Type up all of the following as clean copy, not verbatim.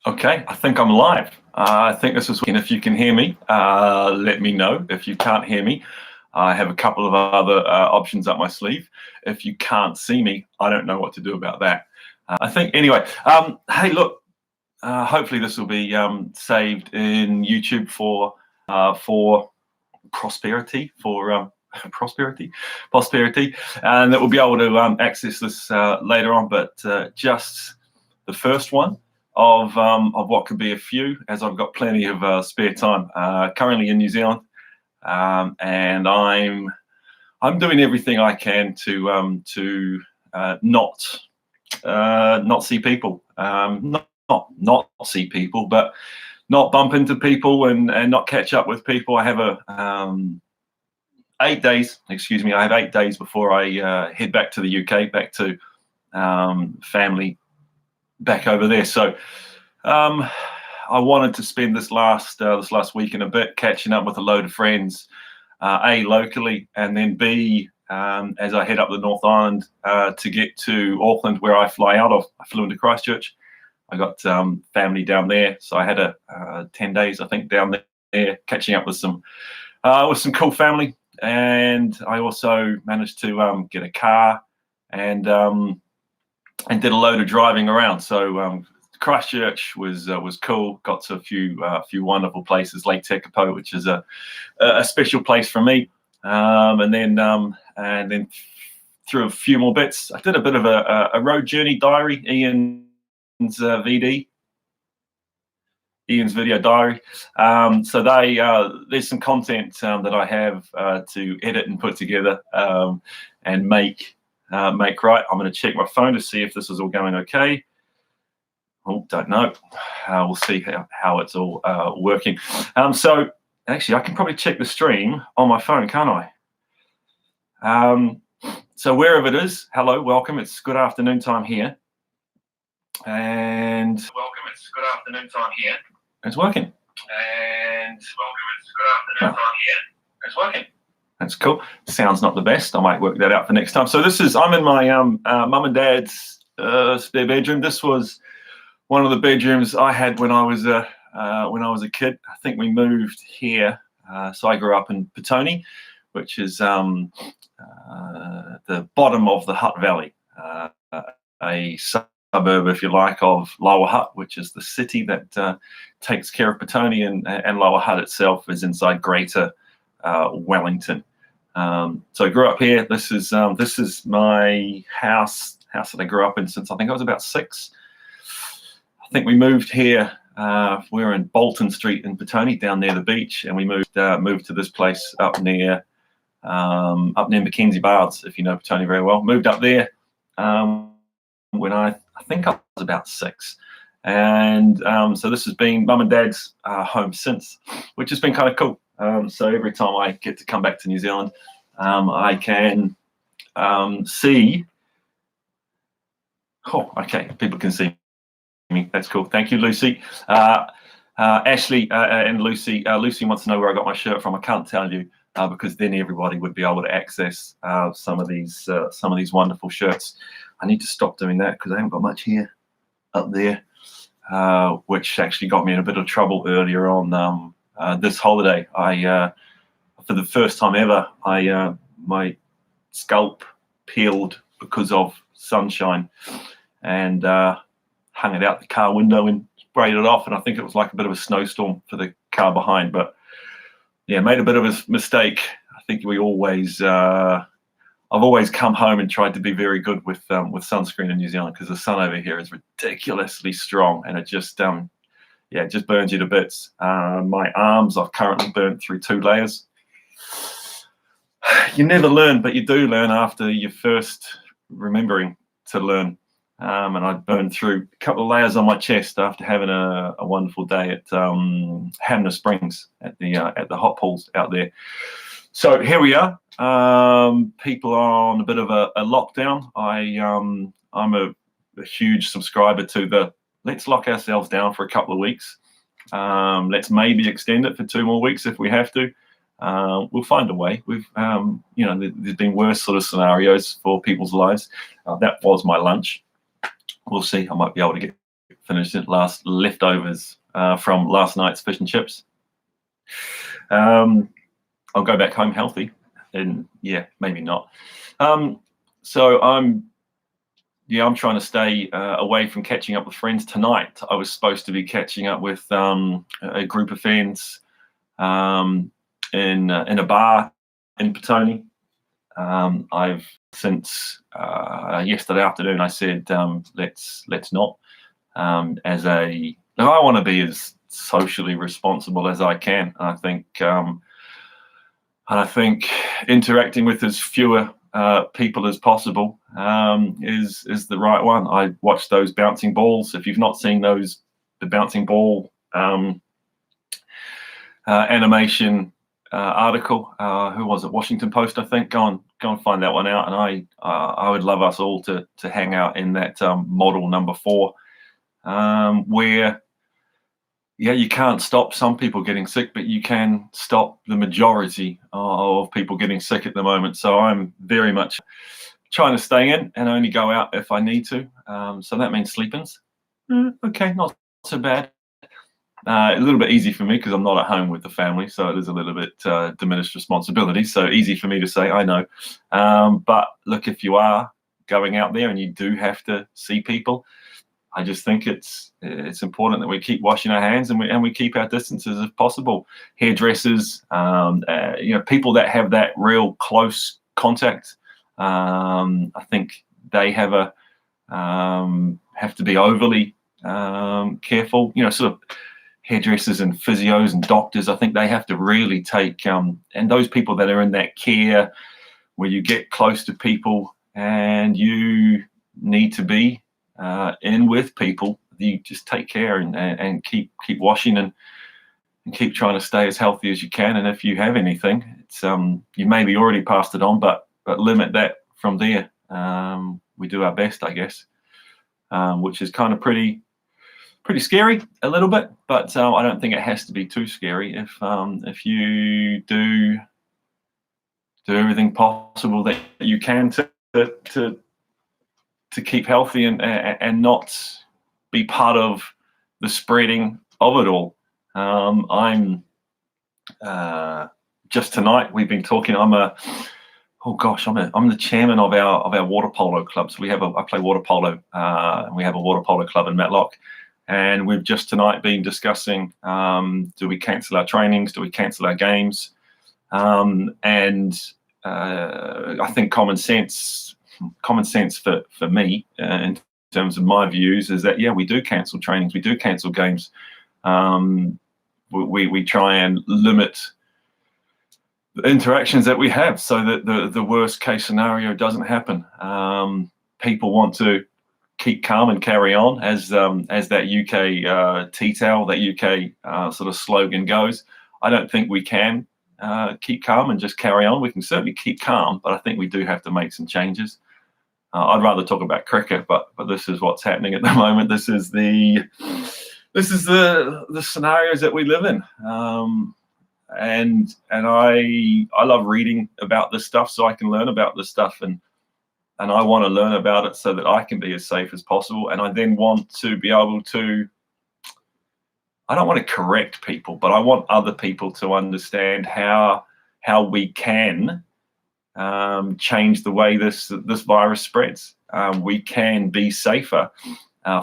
Okay, I think I'm live. I think this is, and if you can hear me, let me know. If you can't hear me, I have a couple of other options up my sleeve. If you can't see me, I don't know what to do about that. I think, anyway, hey, look, hopefully this will be saved in YouTube for prosperity, prosperity, and that we'll be able to access this later on, but just the first one of what could be a few, as I've got plenty of spare time currently in New Zealand, and I'm doing everything I can to not see people, not see people, but not bump into people and not catch up with people. I have a 8 days, excuse me. I have 8 days before I head back to the UK, back to family back over there. So I wanted to spend this last week and a bit catching up with a load of friends, A, locally, and then B, as I head up the North Island to get to Auckland, where I fly out of. I flew into Christchurch. I got family down there, so I had 10 days, I think, down there, catching up with some cool family, and I also managed to get a car and did a load of driving around. So Christchurch was cool. Got to a few wonderful places, Lake Tekapo, which is a special place for me, and then through a few more bits. I did a bit of a road journey diary, Ian's video diary. So there's some content that I have to edit and put together and make right. I'm going to check my phone to see if this is all going okay. Oh, don't know. We'll see how it's all working. So actually, I can probably check the stream on my phone, can't I? So wherever it is, hello, welcome. It's good afternoon time here. And welcome, it's good afternoon time here. It's working. And welcome, it's good afternoon time here. It's working. That's cool. Sound's not the best. I might work that out for next time. So I'm in my mum and dad's spare bedroom. This was one of the bedrooms I had when I was a kid. I think we moved here. So I grew up in Petone, which is the bottom of the Hutt Valley, a suburb, if you like, of Lower Hutt, which is the city that takes care of Petone, and Lower Hutt itself is inside Greater Wellington. So I grew up here. This is my house that I grew up in since I think I was about 6. I think we moved here. We were in Bolton Street in Petone, down near the beach, and we moved to this place up near Mackenzie Bards, if you know Petone very well. Moved up there when I think I was about 6, and so this has been mum and dad's home since, which has been kind of cool. So every time I get to come back to New Zealand, I can see. Oh, okay, people can see me. That's cool. Thank you, Lucy. Ashley and Lucy. Lucy wants to know where I got my shirt from. I can't tell you because then everybody would be able to access some of these wonderful shirts. I need to stop doing that because I haven't got much here up there, which actually got me in a bit of trouble earlier on this holiday. For the first time ever, my scalp peeled because of sunshine, and hung it out the car window and sprayed it off. And I think it was like a bit of a snowstorm for the car behind. But yeah, made a bit of a mistake. I think I've always come home and tried to be very good with sunscreen in New Zealand, because the sun over here is ridiculously strong, and it just burns you to bits. My arms, I've currently burnt through 2 layers. You never learn, but you do learn after you're first remembering to learn. And I burned through a couple of layers on my chest after having a wonderful day at Hamner Springs at the hot pools out there. So here we are. People are on a bit of a lockdown. I'm a huge subscriber to the let's lock ourselves down for a couple of weeks. Let's maybe extend it for 2 more weeks if we have to. We'll find a way. There's been worse sort of scenarios for people's lives. That was my lunch. We'll see. I might be able to get finished it, last leftovers from last night's fish and chips. I'll go back home healthy, and yeah, maybe not. So I'm trying to stay away from catching up with friends. Tonight I was supposed to be catching up with a group of friends in a bar in Petone. I've since yesterday afternoon I said let's not. I want to be as socially responsible as I can. And I think interacting with as fewer people as possible is the right one. I watched those bouncing balls. If you've not seen the bouncing ball animation article, who was it? Washington Post, I think. Go and find that one out. And I would love us all to hang out in that model number 4, where you can't stop some people getting sick, but you can stop the majority of people getting sick at the moment. So I'm very much trying to stay in and only go out if I need to. So that means sleep-ins. Okay, not so bad. A little bit easy for me because I'm not at home with the family, so it is a little bit diminished responsibility. So easy for me to say, I know. But look, if you are going out there and you do have to see people, I just think it's important that we keep washing our hands and we keep our distances if possible. Hairdressers, people that have that real close contact, I think they have to be overly careful. Sort of hairdressers and physios and doctors, I think they have to really take and those people that are in that care where you get close to people and you need to be in with people, you just take care and keep washing and keep trying to stay as healthy as you can. And if you have anything, it's you maybe already passed it on, but limit that from there. We do our best, I guess, which is kind of pretty scary a little bit, but I don't think it has to be too scary if you do everything possible that you can to keep healthy and not be part of the spreading of it all. I'm just tonight we've been talking. I'm the chairman of our water polo club. So I play water polo, and we have a water polo club in Matlock. And we've just tonight been discussing: do we cancel our trainings? Do we cancel our games? And I think common sense for me in terms of my views is that we do cancel trainings, we do cancel games. We try and limit the interactions that we have so that the worst case scenario doesn't happen. People want to keep calm and carry on, as that UK tea towel, that UK sort of slogan goes. I don't think we can keep calm and just carry on. We can certainly keep calm, but I think we do have to make some changes. I'd rather talk about cricket, but this is what's happening at the moment. This is the scenarios that we live in, and I love reading about this stuff so I can learn about this stuff, and I want to learn about it so that I can be as safe as possible. And I then want to be able to. I don't want to correct people, but I want other people to understand how we can change the way this virus spreads. We can be safer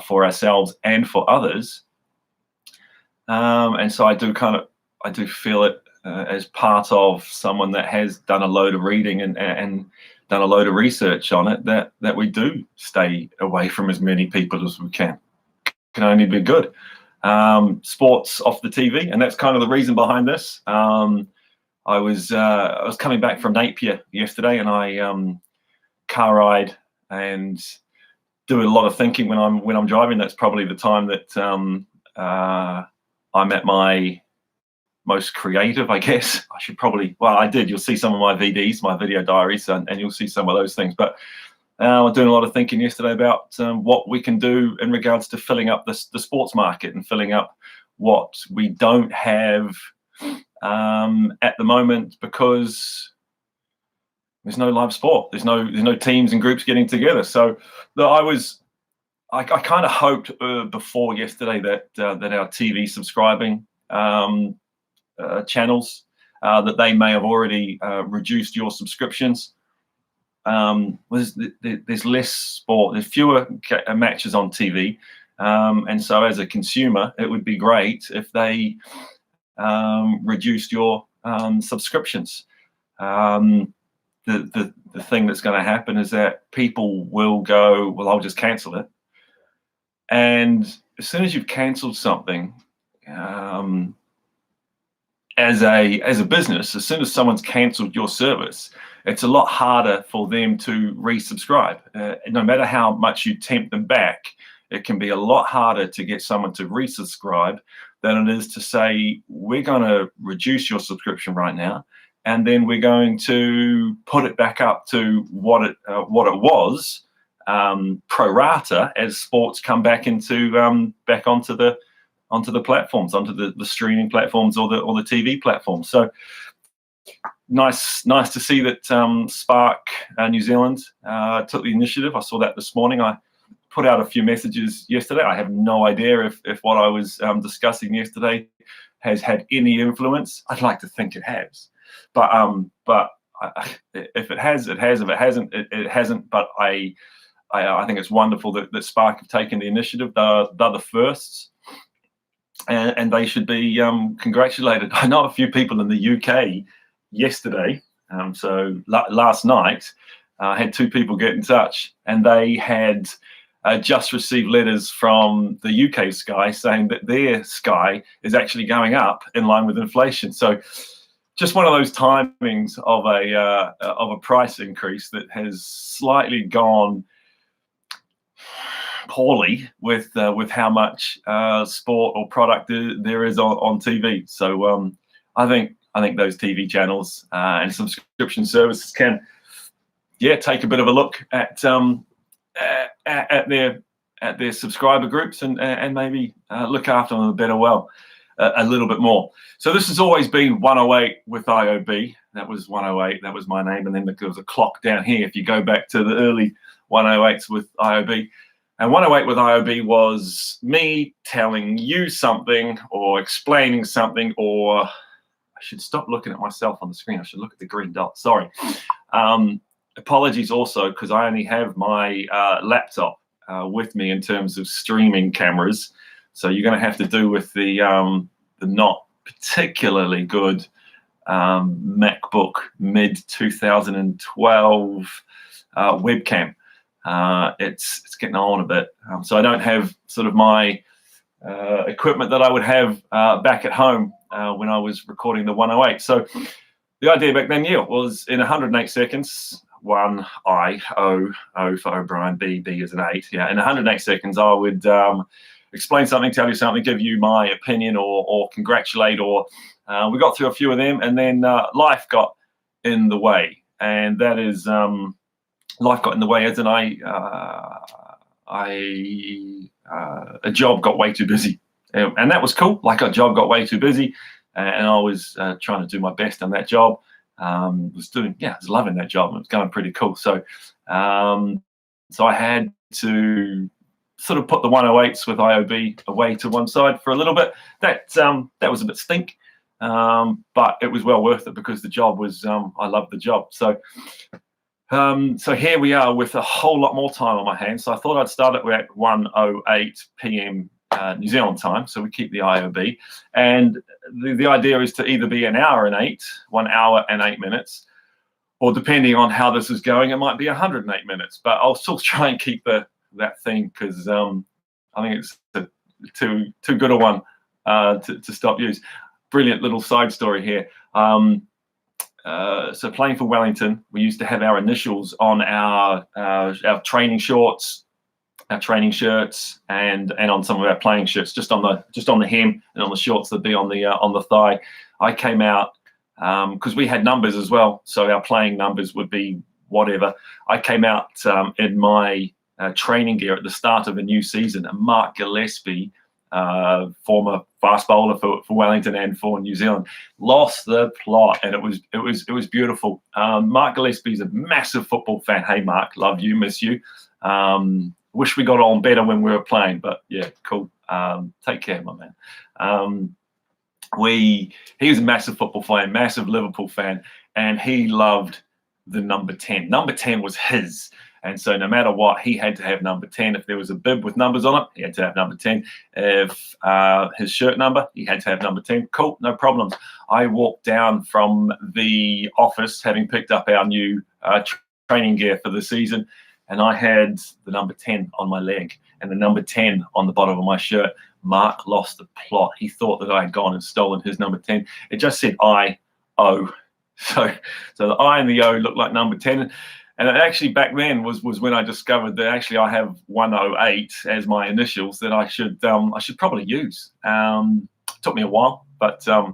for ourselves and for others. And so I do feel it as part of someone that has done a load of reading and done a load of research on it, that we do stay away from as many people as we can. Can only be good. Sports off the TV, and that's kind of the reason behind this. I was coming back from Napier yesterday, and I car ride and do a lot of thinking when I'm driving. That's probably the time that I'm at my most creative, I guess. I did. You'll see some of my VDs, my video diaries, and you'll see some of those things. But I'm doing a lot of thinking yesterday about what we can do in regards to filling up the sports market and filling up what we don't have at the moment, because there's no live sport. There's no teams and groups getting together. So I was I kind of hoped before yesterday that that our TV subscribing channels that they may have already reduced your subscriptions. There's less sport, there's fewer matches on TV, and so as a consumer, it would be great if they reduced your subscriptions. The thing that's going to happen is that people will go, well, I'll just cancel it. And as soon as you've cancelled something, as a business, as soon as someone's cancelled your service, it's a lot harder for them to resubscribe. No matter how much you tempt them back, it can be a lot harder to get someone to resubscribe than it is to say, we're going to reduce your subscription right now, and then we're going to put it back up to what it was, pro rata, as sports come back into back onto the platforms, onto the streaming platforms or the TV platforms. So nice to see that Spark New Zealand took the initiative. I saw that this morning. I put out a few messages yesterday. I have no idea if what I was discussing yesterday has had any influence. I'd like to think it has, but if it has, it has. If it hasn't, it hasn't. But I think it's wonderful that Spark have taken the initiative. They're the firsts, and they should be congratulated. I know a few people in the UK yesterday. So last night, I had two people get in touch, and they had just received letters from the UK Sky saying that their Sky is actually going up in line with inflation. So just one of those timings of a price increase that has slightly gone poorly with how much sport or product there is on TV. So I think those TV channels and subscription services can, take a bit of a look at their subscriber groups and maybe look after them a little bit more. So this has always been 108 with IOB. That was 108. That was my name, and then there was a clock down here. If you go back to the early 108s with IOB. And 108 with IOB was me telling you something or explaining something, or I should stop looking at myself on the screen. I should look at the green dot. Sorry. Apologies also, because I only have my laptop with me in terms of streaming cameras. So you're going to have to do with the not particularly good MacBook mid 2012 webcam. It's getting on a bit, so I don't have sort of my equipment that I would have back at home when I was recording the 108. So the idea back then, was in 108 seconds, 1 I, O for O'Brien, B is an 8. In 108 seconds, I would explain something, tell you something, give you my opinion or congratulate, or we got through a few of them, and then life got in the way, and that is. Life got in the way, as in a job got way too busy, and that was cool. Like, a job got way too busy, and I was trying to do my best on that job. I was loving that job. It was going pretty cool. So I had to sort of put the 108s with IOB away to one side for a little bit. That was a bit stink, but it was well worth it because the job was. I loved the job. So here we are with a whole lot more time on my hands. So I thought I'd start it at 1:08 p.m. New Zealand time. So we keep the IOB. And the idea is to either be 1 hour and 8 minutes, or depending on how this is going, it might be 108 minutes. But I'll still try and keep that thing, because I think it's too good a one to stop use. Brilliant little side story here. So playing for Wellington, we used to have our initials on our training shorts, our training shirts, and on some of our playing shirts, just on the hem, and on the shorts that'd be on the thigh. I came out because we had numbers as well, so our playing numbers would be whatever. I came out in my training gear at the start of a new season, and Mark Gillespie, former fast bowler for Wellington and for New Zealand, lost the plot, and it was beautiful. Mark Gillespie's a massive football fan. Hey Mark, love you, miss you. wish we got on better when we were playing, but yeah, cool. Take care, my man. He was a massive football fan, massive Liverpool fan, and he loved the number 10. Number 10 was his. And so no matter what, he had to have number 10. If there was a bib with numbers on it, he had to have number 10. If his shirt number, he had to have number 10. Cool, no problems. I walked down from the office, having picked up our new training gear for the season, and I had the number 10 on my leg and the number 10 on the bottom of my shirt. Mark lost the plot. He thought that I had gone and stolen his number 10. It just said I-O. So the I and the O looked like number 10. And it actually back then was when I discovered that actually I have 108 as my initials that I should probably use. Took me a while, but yeah,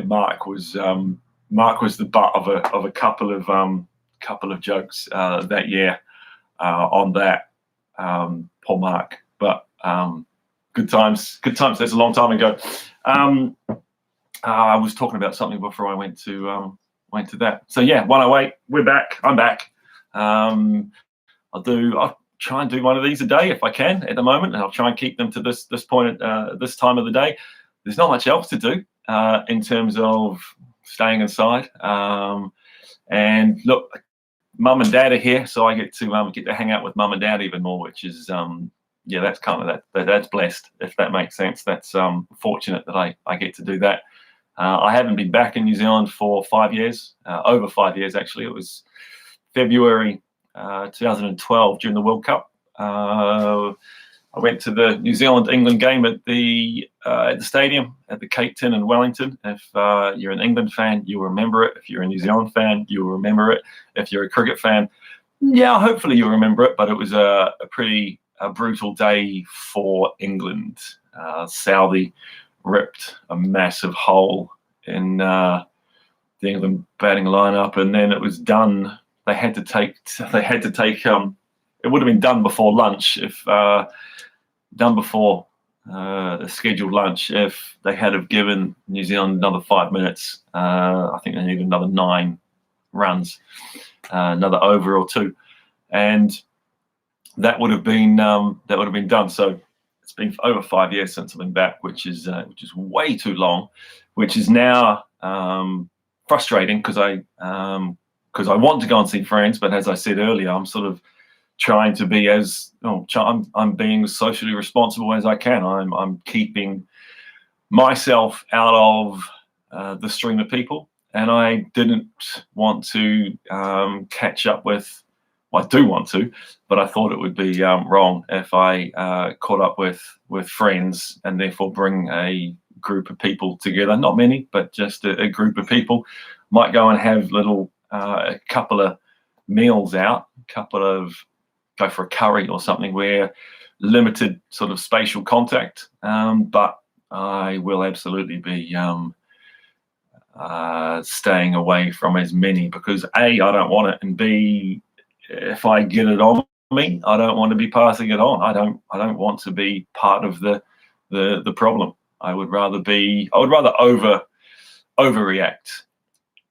Mark was the butt of a couple of jokes that year on that. Poor Mark, but good times. That's a long time ago. I was talking about something before I went to that. So yeah, 108. We're back. I'm back. I'll try and do one of these a day if I can at the moment, and I'll try and keep them to this point at this time of the day. There's not much else to do in terms of staying inside. And look, Mum and Dad are here, so I get to hang out with Mum and Dad even more, which is yeah, that's kind of that's blessed, if that makes sense. That's fortunate that I get to do that. I haven't been back in New Zealand for 5 years, over 5 years actually. It was February 2012 during the World Cup. I went to the New Zealand-England game at the stadium at the Cape Town in Wellington. If you're an England fan, you'll remember it. If you're a New Zealand fan, you'll remember it. If you're a cricket fan, yeah, hopefully you'll remember it. But it was a pretty brutal day for England. Southee ripped a massive hole in the England batting lineup, and then it was done. They had to take. It would have been done before lunch if done before a scheduled lunch if they had have given New Zealand another 5 minutes. I think they needed another 9 runs, another over or 2, and that would have been done. So it's been over 5 years since I've been back, which is way too long, which is now frustrating because I want to go and see friends, but as I said earlier, I'm sort of trying to be I'm being as socially responsible as I can. I'm keeping myself out of the stream of people, and I didn't want to catch up with. Well, I do want to, but I thought it would be wrong if I caught up with friends and therefore bring a group of people together. Not many, but just a group of people. Might go and have a couple of meals out, go for a curry or something where limited sort of spatial contact. But I will absolutely be staying away from as many because A, I don't want it, and B, if I get it on me, I don't want to be passing it on. I don't want to be part of the problem. I would rather overreact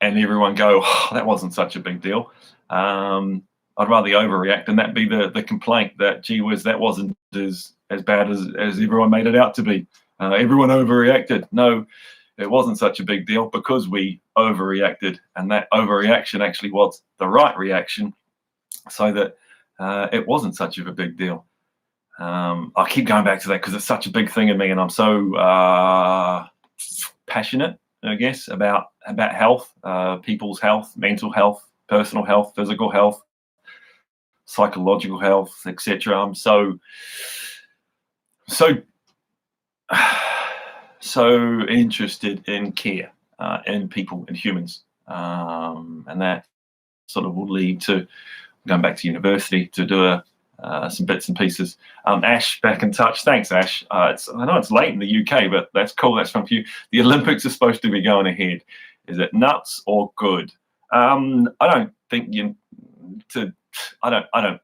and everyone go, oh, that wasn't such a big deal. I'd rather overreact and that be the complaint that, gee whiz, that wasn't as bad as everyone made it out to be. Everyone overreacted. No, it wasn't such a big deal because we overreacted, and that overreaction actually was the right reaction, so that it wasn't such of a big deal. I'll keep going back to that because it's such a big thing in me, and I'm so passionate, I guess, about health, people's health, mental health, personal health, physical health, psychological health, etc. I'm so interested in care, in people, in humans, and that sort of will lead to going back to university to do some bits and pieces. Ash, back in touch. Thanks, Ash. I know it's late in the UK, but that's cool. That's from you. The Olympics are supposed to be going ahead. Is it nuts or good? I don't think I don't.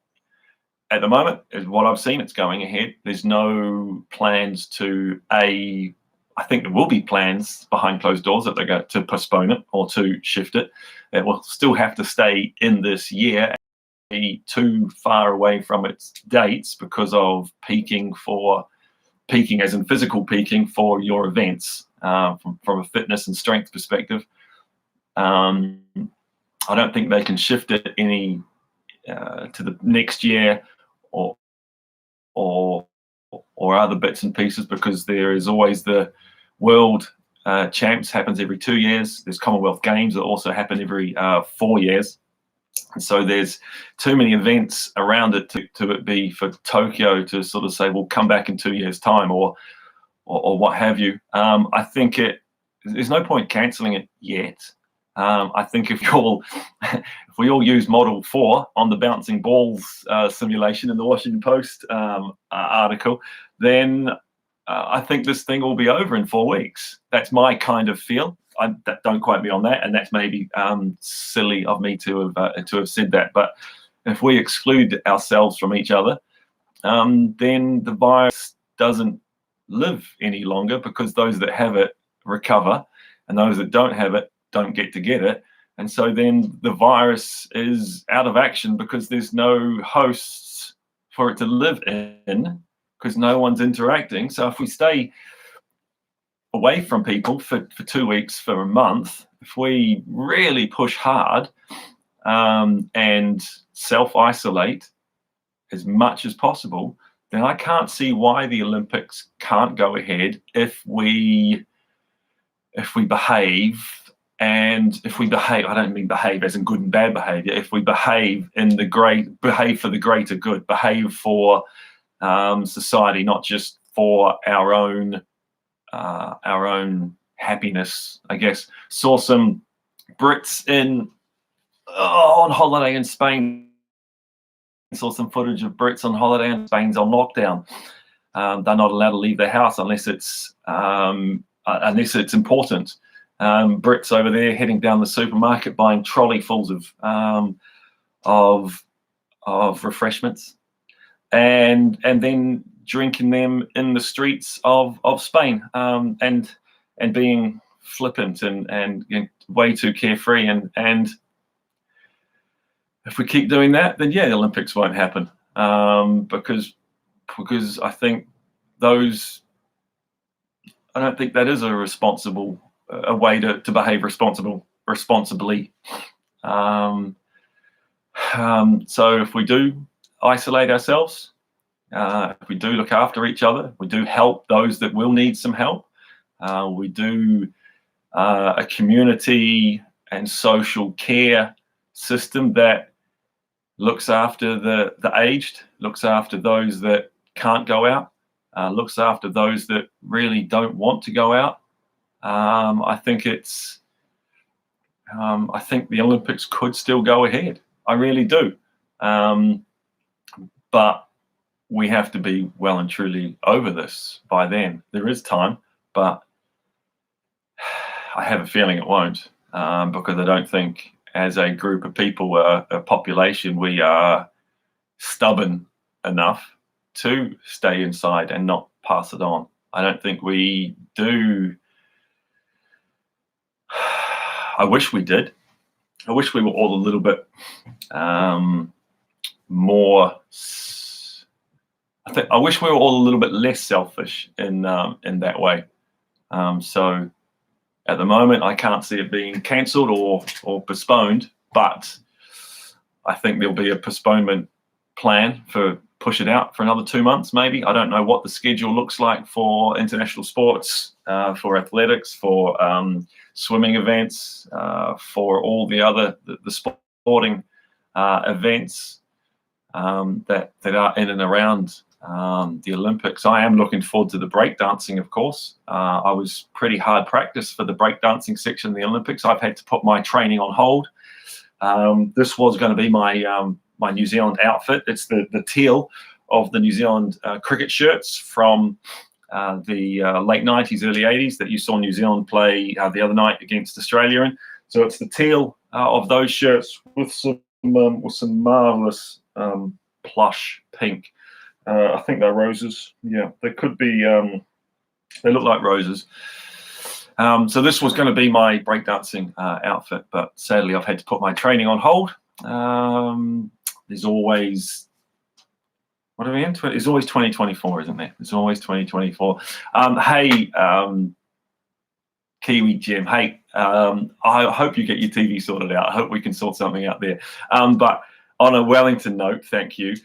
At the moment, is what I've seen, it's going ahead. There's no plans to I think there will be plans behind closed doors that they're going to postpone it or to shift it. It will still have to stay in this year. too far away from its dates because of peaking as in physical peaking for your events from a fitness and strength perspective. I don't think they can shift it any to the next year or other bits and pieces, because there is always the World Champs happens every 2 years. There's Commonwealth Games that also happen every 4 years. And so there's too many events around it to it be for Tokyo to sort of say, well, come back in 2 years' time or what have you. I think there's no point cancelling it yet. I think if we all use Model 4 on the bouncing balls simulation in the Washington Post article, then I think this thing will be over in 4 weeks. That's my kind of feel. Don't quote me on that, and that's maybe silly of me to have said that. But if we exclude ourselves from each other, then the virus doesn't live any longer, because those that have it recover, and those that don't have it don't get it. And so then the virus is out of action because there's no hosts for it to live in, because no one's interacting. So if we stay away from people for 2 weeks, for a month, if we really push hard and self-isolate as much as possible, then I can't see why the Olympics can't go ahead if we behave. And if we behave, I don't mean behave as in good and bad behavior. If we behave behave for the greater good, behave for society, not just for our own happiness, I guess. Saw some Brits on holiday in Spain. Saw some footage of Brits on holiday, and Spain's on lockdown. They're not allowed to leave their house unless it's important. Brits over there heading down the supermarket, buying trolleyfuls of refreshments, and then drinking them in the streets of Spain, and being flippant and way too carefree. And if we keep doing that, then yeah, the Olympics won't happen, because I think I don't think that is a way to behave responsibly. So if we do isolate ourselves, if we do look after each other, we do help those that will need some help, we do a community and social care system that looks after the aged, looks after those that can't go out, looks after those that really don't want to go out, I think the Olympics could still go ahead. I really do. But we have to be well and truly over this by then. There is time, but I have a feeling it won't, because I don't think as a group of people, a population, we are stubborn enough to stay inside and not pass it on. I don't think we do. I wish we did. I wish we were all a little bit more. I wish we were all a little bit less selfish in that way. So at the moment, I can't see it being cancelled or postponed, but I think there'll be a postponement plan for push it out for another 2 months, maybe. I don't know what the schedule looks like for international sports, for athletics, for swimming events, for all the other the sporting events that are in and around the Olympics. I am looking forward to the breakdancing, of course. I was pretty hard practice for the breakdancing section of the Olympics. I've had to put my training on hold. This was going to be my my New Zealand outfit. It's the teal of the New Zealand cricket shirts from the late 90s, early 80s that you saw New Zealand play the other night against Australia in. So it's the teal of those shirts with some marvelous plush pink. I think they're roses. Yeah, they could be. They look like roses. So this was going to be my breakdancing outfit, but sadly I've had to put my training on hold. there's always, what are we in? There's always 2024, isn't there? There's always 2024. Hey, Kiwi Jim. Hey, I hope you get your TV sorted out. I hope we can sort something out there. But on a Wellington note, thank you.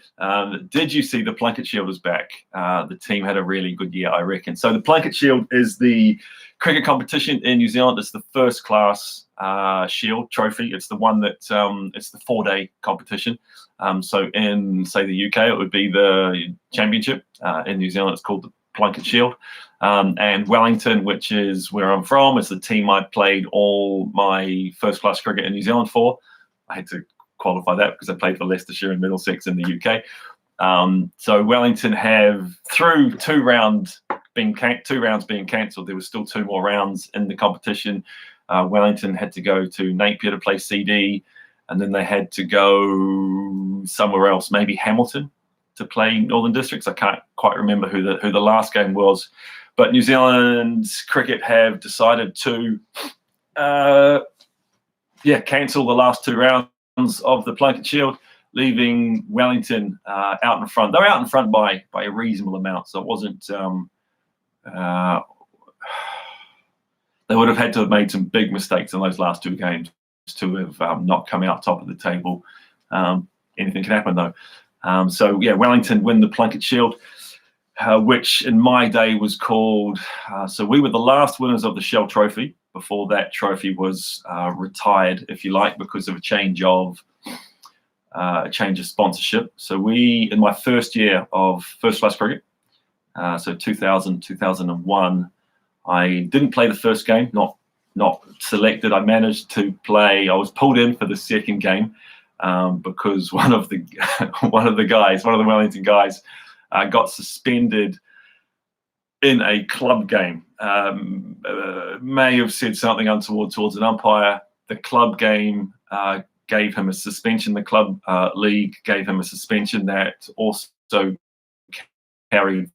Did you see the Plunket Shield was back? The team had a really good year, I reckon. So the Plunket Shield is the cricket competition in New Zealand. It's the first class Shield trophy. It's the one that it's the 4-day competition. So in, say, the UK, it would be the championship. In New Zealand, it's called the Plunket Shield. And Wellington, which is where I'm from, is the team I played all my first class cricket in New Zealand for. I had to qualify that because I played for Leicestershire and Middlesex in the UK. So Wellington have, through two rounds being cancelled, there was still 2 more rounds in the competition. Wellington had to go to Napier to play CD, and then they had to go somewhere else, maybe Hamilton, to play Northern Districts. I can't quite remember who the last game was, but New Zealand cricket have decided to cancel the last 2 rounds of the Plunket Shield, leaving Wellington out in front. They were out in front by a reasonable amount, so it wasn't. They would have had to have made some big mistakes in those last 2 games to have not come out top of the table. Anything can happen though. So yeah, Wellington win the Plunket Shield, which in my day was called. So we were the last winners of the Shell Trophy before that trophy was retired, if you like, because of a change of sponsorship. So we, in my first year of first class cricket, so 2000, 2001, I didn't play the first game, not selected. I managed to play. I was pulled in for the second game because one of the Wellington guys got suspended in a club game. May have said something untoward towards an umpire. The club game gave him a suspension. The club league gave him a suspension that also carried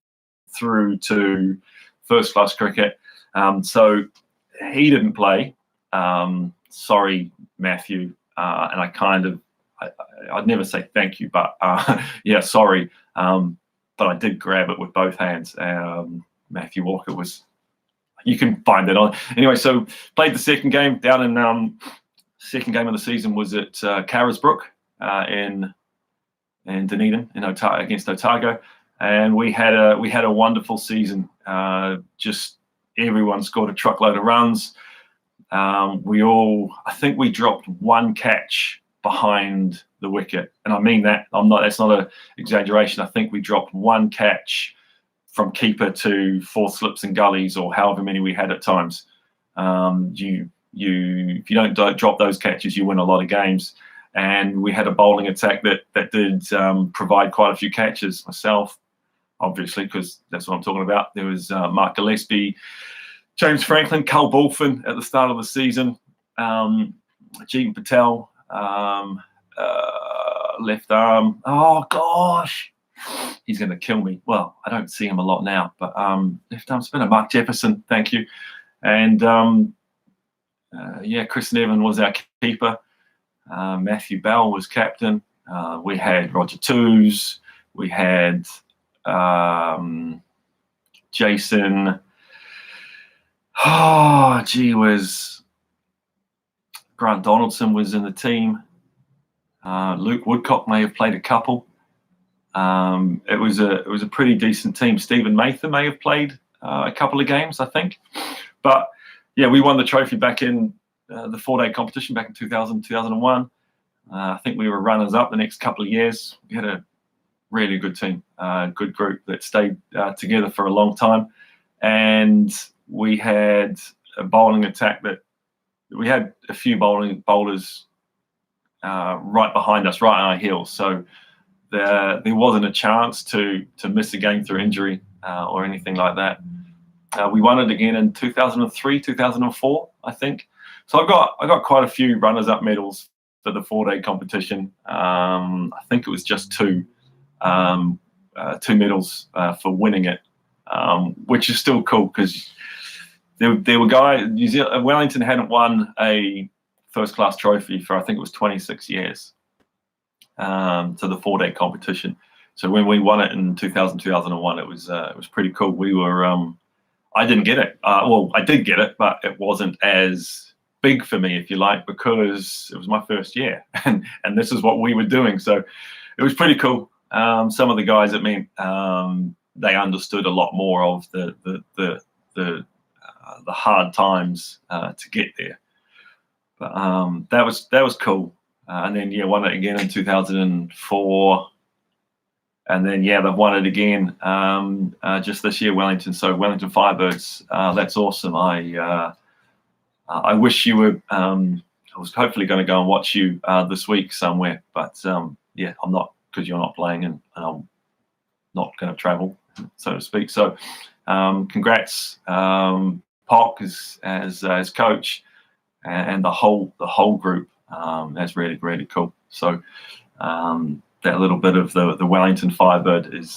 through to first class cricket. So he didn't play. Sorry, Matthew. And I'd never say thank you, but yeah, sorry. But I did grab it with both hands. Matthew Walker was, you can find it on. Anyway, so played the second game down in, second game of the season was at Carisbrook in Dunedin against Otago. And we had a wonderful season. Just everyone scored a truckload of runs. I think we dropped 1 catch behind the wicket, and I mean that. That's not an exaggeration. I think we dropped 1 catch from keeper to 4 slips and gullies, or however many we had at times. If you don't drop those catches, you win a lot of games. And we had a bowling attack that did provide quite a few catches. Myself, obviously, because that's what I'm talking about. There was Mark Gillespie, James Franklin, Carl Bulfin at the start of the season, Jeevan Patel, left arm. Oh gosh, he's going to kill me. Well, I don't see him a lot now, but left arm spinner Mark Jefferson, thank you. And Chris Nevin was our keeper. Matthew Bell was captain. We had Roger Toos. We had Jason. Oh, gee whiz. Grant Donaldson was in the team. Luke Woodcock may have played a couple. It was a pretty decent team. Stephen Mather may have played a couple of games, I think. But yeah, we won the trophy back in the 4-day competition back in 2000, 2001. I think we were runners up the next couple of years. We had a really good team, good group that stayed together for a long time. And we had a bowling attack that we had a few bowlers right behind us, right on our heels. So there wasn't a chance to miss a game through injury or anything like that. We won it again in 2003, 2004, I think. So I got quite a few runners-up medals for the 4-day competition. I think it was just 2 medals for winning it, which is still cool because there were guys. Wellington hadn't won a first-class trophy for, I think it was 26 years. to the 4-day competition. So when we won it in 2001, it was pretty cool. We were I didn't get it. Well, I did get it, but it wasn't as big for me, if you like, because it was my first year, and this is what we were doing. So it was pretty cool. Some of the guys, it meant they understood a lot more of the hard times to get there. But that was cool. And then won it again in 2004. And then they've won it again just this year, Wellington. So Wellington Firebirds, that's awesome. I wish you were. I was hopefully going to go and watch you this week somewhere, but I'm not, because you're not playing, and I'm not going to travel, so to speak. So congrats, Pock as coach, and the whole group. That's really, really cool. So. That little bit of the Wellington Firebird is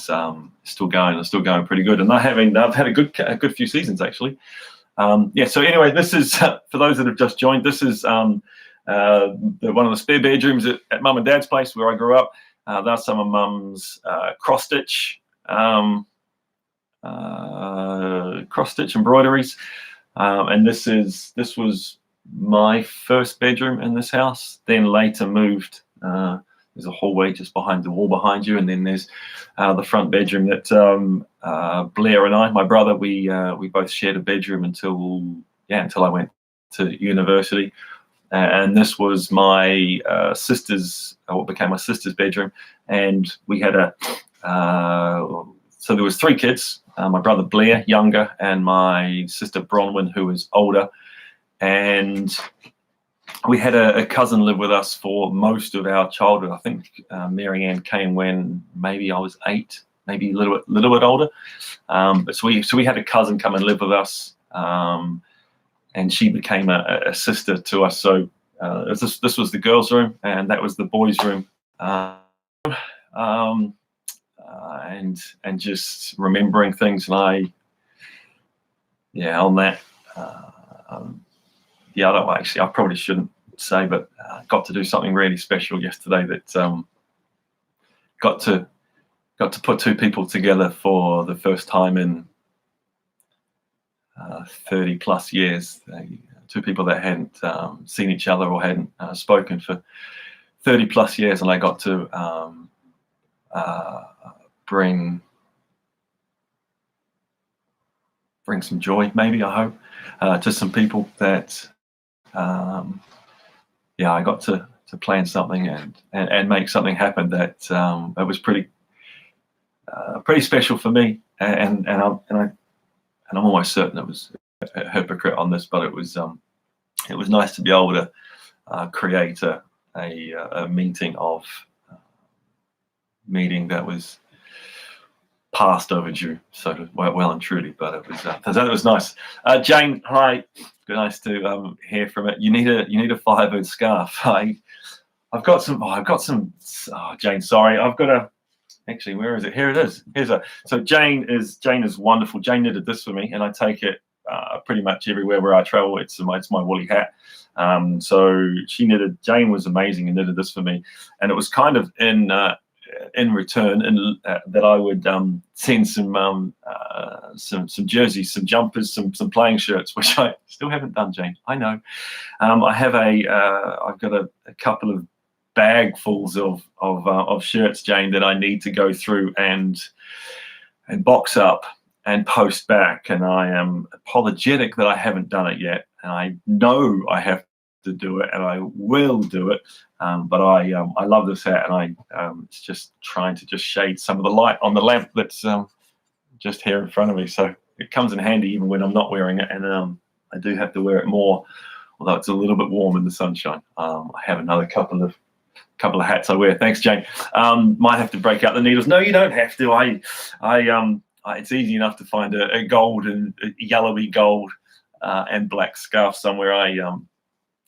still going pretty good, and they've had a good few seasons actually. So anyway, this is for those that have just joined. This is one of the spare bedrooms at Mum and Dad's place where I grew up. That's some of Mum's cross stitch embroideries, and this was my first bedroom in this house. Then later moved. There's a hallway just behind the wall behind you, and then there's the front bedroom that Blair and I, my brother, we both shared a bedroom until I went to university. And this was my sister's, what became my sister's bedroom, and we had so there was 3 kids: my brother Blair, younger, and my sister Bronwyn, who was older, and we had a cousin live with us for most of our childhood. I think Mary Ann came when maybe I was 8, maybe a little bit older. But so we had a cousin come and live with us, and she became a sister to us. So this was the girls' room, and that was the boys' room. And just remembering things, and on that. I probably shouldn't say, but got to do something really special yesterday. That got to put 2 people together for the first time in 30 plus years. 2 people that hadn't seen each other or hadn't spoken for 30 plus years, and I got to bring some joy, maybe, I hope, to some people that. I got to plan something and make something happen that was pretty special for me, and I'm almost certain it was a hypocrite on this, but it was nice to be able to create a meeting that was past overdue, so well and truly, but it was nice. Jane, hi. Nice to hear from it. You need a Firebird scarf. I've got some. Oh, Jane, sorry. I've got a. Actually, where is it? Here it is. So Jane is wonderful. Jane knitted this for me, and I take it pretty much everywhere where I travel. It's my woolly hat. So Jane was amazing and knitted this for me, and it was kind of in return, that I would send some jerseys, some jumpers, some playing shirts, which I still haven't done, Jane. I know. I have I've got a couple of bagfuls of shirts, Jane, that I need to go through and box up and post back, and I am apologetic that I haven't done it yet, and I know I have to do it, and I will do it. But I love this hat, and it's just trying to just shade some of the light on the lamp that's just here in front of me. So it comes in handy even when I'm not wearing it, and I do have to wear it more, although it's a little bit warm in the sunshine. I have another couple of hats I wear. Thanks, Jane. Might have to break out the needles. No, you don't have to. It's easy enough to find a gold and a yellowy gold and black scarf somewhere.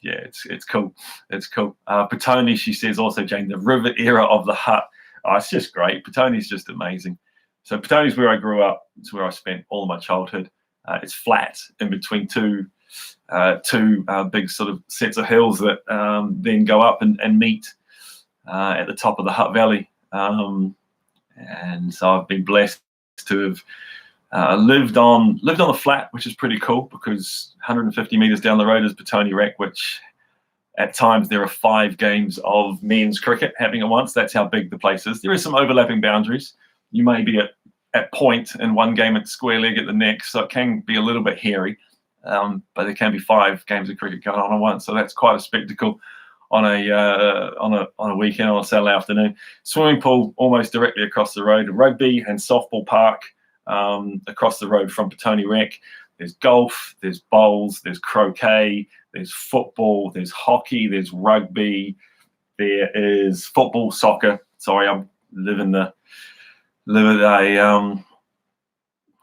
It's cool. It's cool. Petone, she says also, Jane, the river era of the hut. Oh, it's just great. Petone's just amazing. So Petone's where I grew up. It's where I spent all of my childhood. It's flat in between two big sort of sets of hills that then go up and meet at the top of the Hutt Valley. And so I've been blessed to have lived on the flat, which is pretty cool, because 150 meters down the road is Petone Rec, which at times there are 5 games of men's cricket happening at once. That's how big the place is. There is some overlapping boundaries. You may be at point in one game, at square leg at the next, so it can be a little bit hairy. But there can be 5 games of cricket going on at once, so that's quite a spectacle on a weekend, on a Saturday afternoon. Swimming pool almost directly across the road. Rugby and softball park across the road from Petone Rec. There's golf, there's bowls, there's croquet, there's football, there's hockey, there's rugby, there is football, soccer. Sorry, I live in the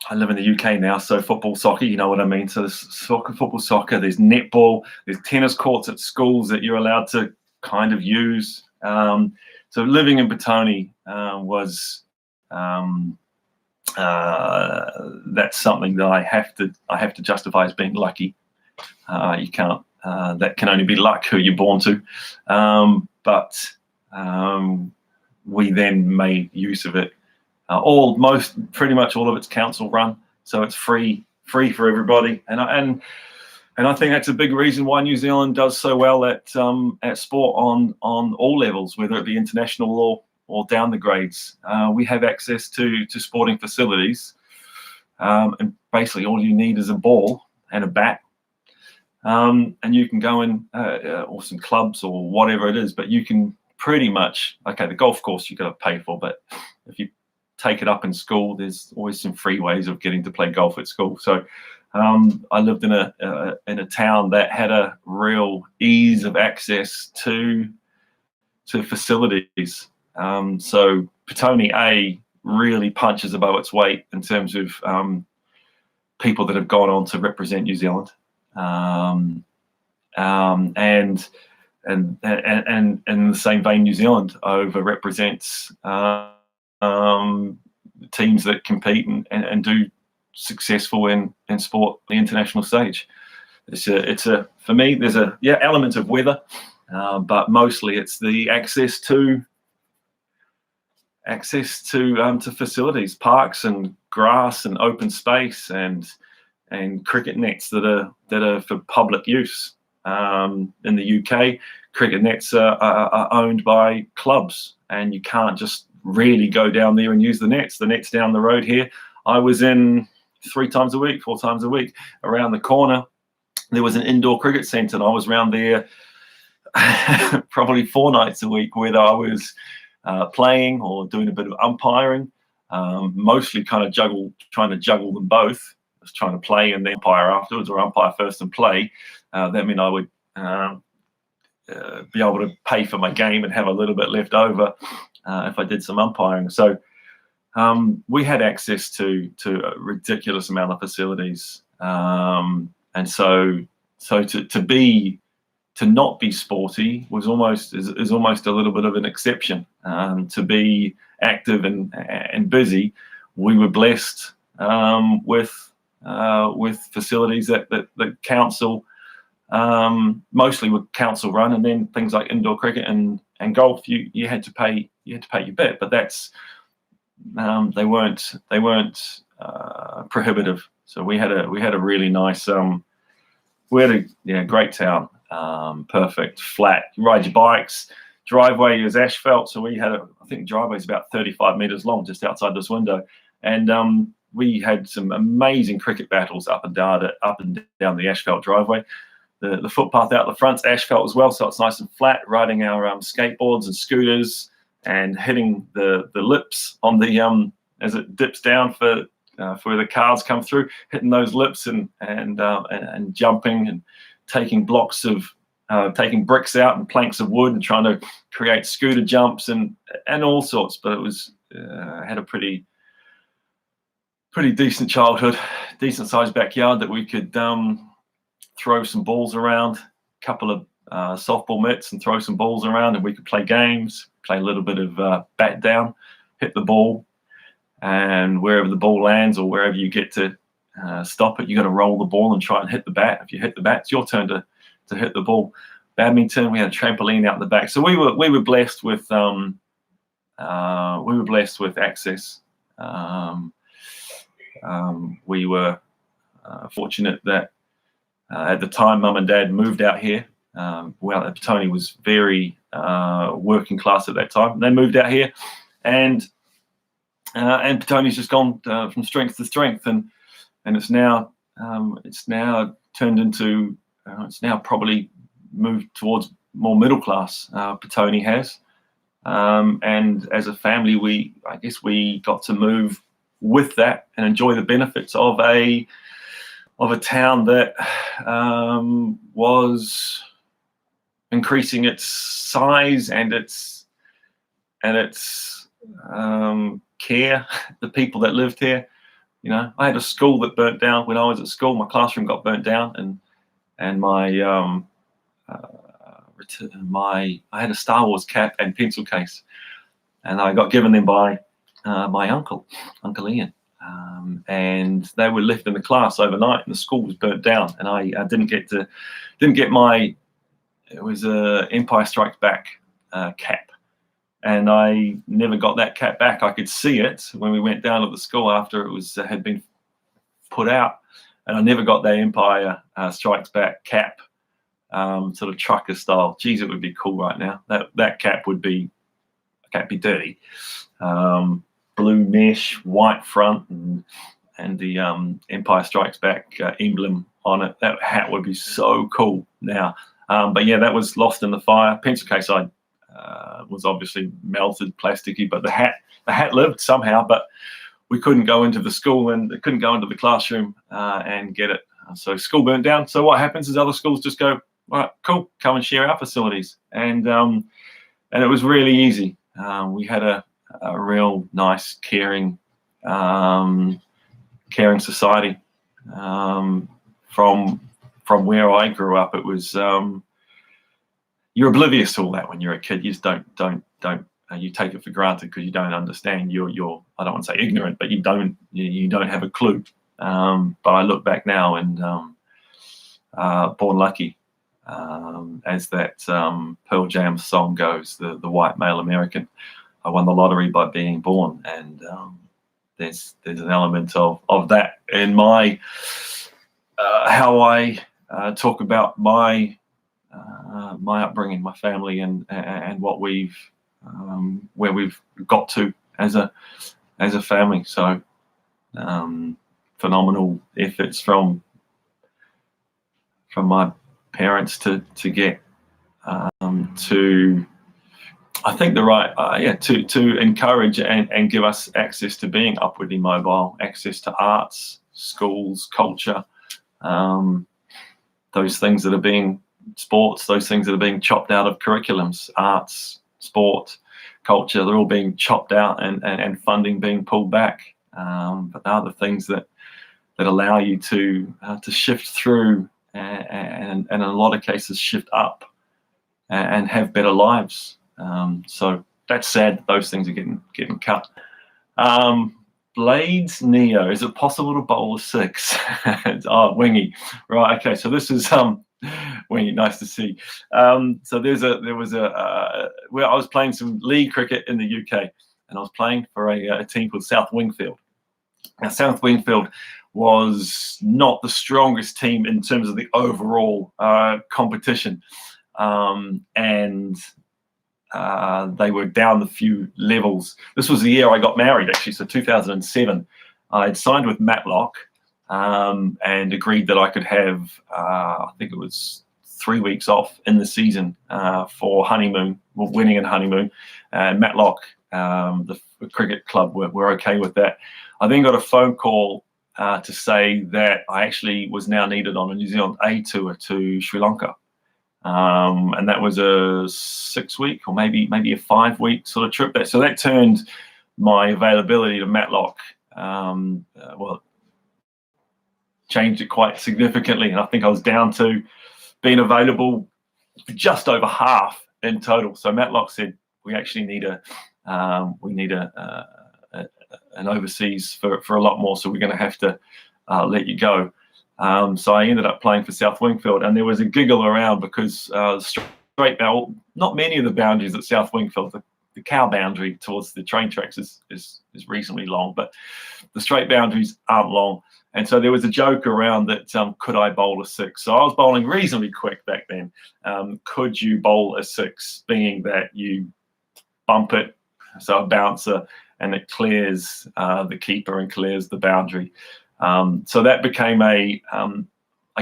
UK now, so football, soccer, you know what I mean. So there's soccer, football, soccer, there's netball, there's tennis courts at schools that you're allowed to kind of use. So living in Petone was that's something that I have to justify as being lucky. You can't. That can only be luck, who you're born to. But we then made use of it. Pretty much all of it's council run, so it's free for everybody. And I think that's a big reason why New Zealand does so well at sport on all levels, whether it be international or down the grades. We have access to sporting facilities, and basically all you need is a ball and a bat, and you can go in, or some clubs or whatever it is. But you can pretty much, okay, the golf course you got to pay for, but if you take it up in school, there's always some free ways of getting to play golf at school. So I lived in a town that had a real ease of access to facilities. So Petone A really punches above its weight in terms of people that have gone on to represent New Zealand, and in the same vein, New Zealand over-represents teams that compete and do successful in sport, the international stage. For me, there's a element of weather, but mostly it's the access to facilities, parks and grass and open space and cricket nets that are for public use. In the UK, cricket nets are owned by clubs, and you can't just really go down there and use the nets. The net's down the road here. I was in 4 times a week around the corner. There was an indoor cricket centre, and I was around there probably 4 nights a week, whether I was playing or doing a bit of umpiring, mostly trying to juggle them both. I was trying to play and then umpire afterwards, or umpire first and play. That meant I would be able to pay for my game and have a little bit left over if I did some umpiring. So we had access to a ridiculous amount of facilities, and so to not be sporty is almost a little bit of an exception. To be active and busy, we were blessed with facilities that council, mostly were council run, and then things like indoor cricket and golf, you had to pay your bit, but that's they weren't prohibitive. So we had a really nice great town, perfect, flat. You ride your bikes, driveway is asphalt, so we had I think driveway is about 35 meters long just outside this window, and we had some amazing cricket battles up and down the asphalt driveway. The footpath out the front's asphalt as well, so it's nice and flat. Riding our skateboards and scooters and hitting the lips on the as it dips down for where the cars come through, hitting those lips and jumping and taking taking bricks out and planks of wood and trying to create scooter jumps and all sorts. But it was had a pretty decent childhood, decent sized backyard that we could throw some balls around, a couple of softball mitts, and throw some balls around, and we could play games, play a little bit of bat down, hit the ball, and wherever the ball lands or wherever you get to stop it, you got to roll the ball and try and hit the bat. If you hit the bat, it's your turn to hit the ball. badminton. We had a trampoline out the back. So we were blessed with access. We were fortunate that at the time, Mum and Dad moved out here. Well, Tony was very working class at that time. They moved out here, and Tony's just gone from strength to strength, and it's now turned into it's now probably moved towards more middle class. Petone has, and as a family, I guess we got to move with that and enjoy the benefits of a town that was increasing its size and its care. The people that lived here, I had a school that burnt down when I was at school. My classroom got burnt down, and I had a Star Wars cap and pencil case, and I got given them by my Uncle Ian. And they were left in the class overnight, and the school was burnt down. And I didn't get my. It was a Empire Strikes Back cap, and I never got that cap back. I could see it when we went down to the school after it had been put out, and I never got that Empire Strikes Back cap, sort of trucker style. Geez, it would be cool right now. That cap would be dirty. Blue mesh, white front, and the Empire Strikes Back emblem on it. That hat would be so cool now. But yeah, that was lost in the fire. Pencil case was obviously melted, plasticky, but the hat lived somehow. But we couldn't go into the school and couldn't go into the classroom and get it. So school burnt down. So what happens is other schools just go, all right, cool, come and share our facilities, and it was really easy. We had a real nice, caring society. From where I grew up, it was you're oblivious to all that when you're a kid. You just don't you take it for granted because you don't understand. You're I don't want to say ignorant, but you don't have a clue. But I look back now and born lucky, as that Pearl Jam song goes, the white male American. I won the lottery by being born, and there's an element of that in my how I talk about my upbringing, my family, and what where we've got to as a family. So phenomenal efforts from my parents to get to. I think to encourage and give us access to being upwardly mobile, access to arts, schools, culture, those things that are being sports, those things that are being chopped out of curriculums, arts, sport, culture, they're all being chopped out and funding being pulled back. But they are the things that allow you to shift through and in a lot of cases shift up and have better lives. So that's sad that those things are getting cut. Blades Neo, is it possible to bowl a six? Wingy, right? Okay, so this is Wingy, nice to see. So there was where I was playing some league cricket in the UK, and I was playing for a team called South Wingfield. Now, South Wingfield was not the strongest team in terms of the overall competition, and they were down a few levels. This was the year I got married, actually, so 2007. I had signed with Matlock and agreed that I could have, I think it was 3 weeks off in the season for honeymoon, wedding and honeymoon. And Matlock, the cricket club, were okay with that. I then got a phone call to say that I actually was now needed on a New Zealand A tour to Sri Lanka. And that was a 6-week or maybe a 5-week sort of trip. So that turned my availability to Matlock, changed it quite significantly. And I think I was down to being available for just over half in total. So Matlock said, we actually need an overseas for a lot more. So we're going to have to let you go. So I ended up playing for South Wingfield, and there was a giggle around because straight bound, not many of the boundaries at South Wingfield, the cow boundary towards the train tracks is reasonably long, but the straight boundaries aren't long. And so there was a joke around that could I bowl a six? So I was bowling reasonably quick back then. Could you bowl a six, being that you bump it, so a bouncer, and it clears the keeper and clears the boundary. So that became I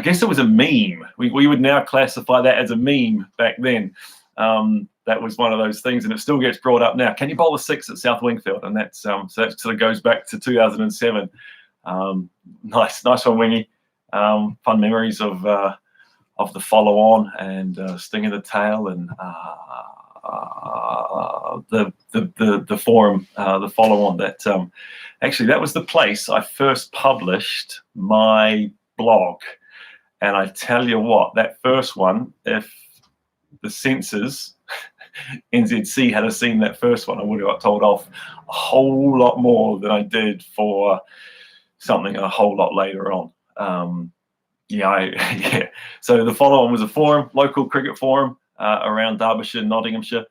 guess it was a meme. We would now classify that as a meme back then. That was one of those things, and it still gets brought up now. Can you bowl a six at South Wingfield? And that's so that sort of goes back to 2007. Nice one, Wingy. Fun memories of the follow on and Sting in the Tail and the forum, the follow on. That actually that was the place I first published my blog. And I tell you what, that first one, if the censors NZC had seen that first one, I would have got told off a whole lot more than I did for something a whole lot later on. Yeah. So the follow-on was a forum, local cricket forum around Derbyshire, Nottinghamshire,